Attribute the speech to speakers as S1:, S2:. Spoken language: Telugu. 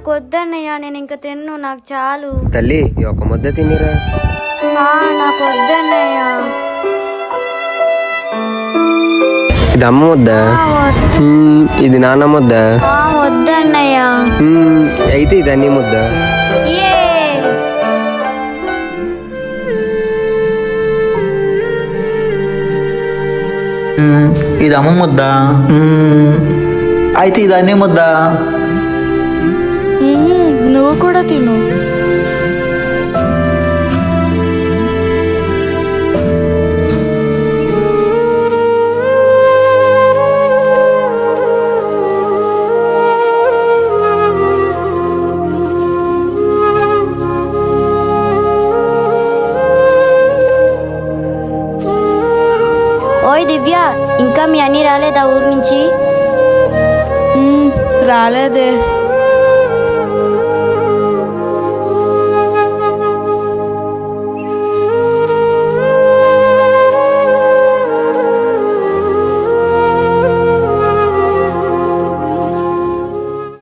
S1: నాకు వద్దన్నయ్య, నేను ఇంక తిన్ను, నాకు చాలు.
S2: తల్లి ఈ ఒక్క ముద్ద తినిరా.
S1: నాకు వద్దన్నయ్య.
S2: ఇది అమ్మ ముద్ద, ఇది నాన్న ముద్ద,
S1: వద్దన్నయ్య.
S2: అయితే ఇది అన్ని ముద్ద.
S3: ఇది అమ్మ ముద్ద, అయితే ఇది అన్ని ముద్ద.
S4: నువ్వు కూడా తిను.
S1: ఓయ్ దివ్య, ఇంకా మీ అన్ని రాలేదా ఊరు నుంచి?
S4: రాలేదే.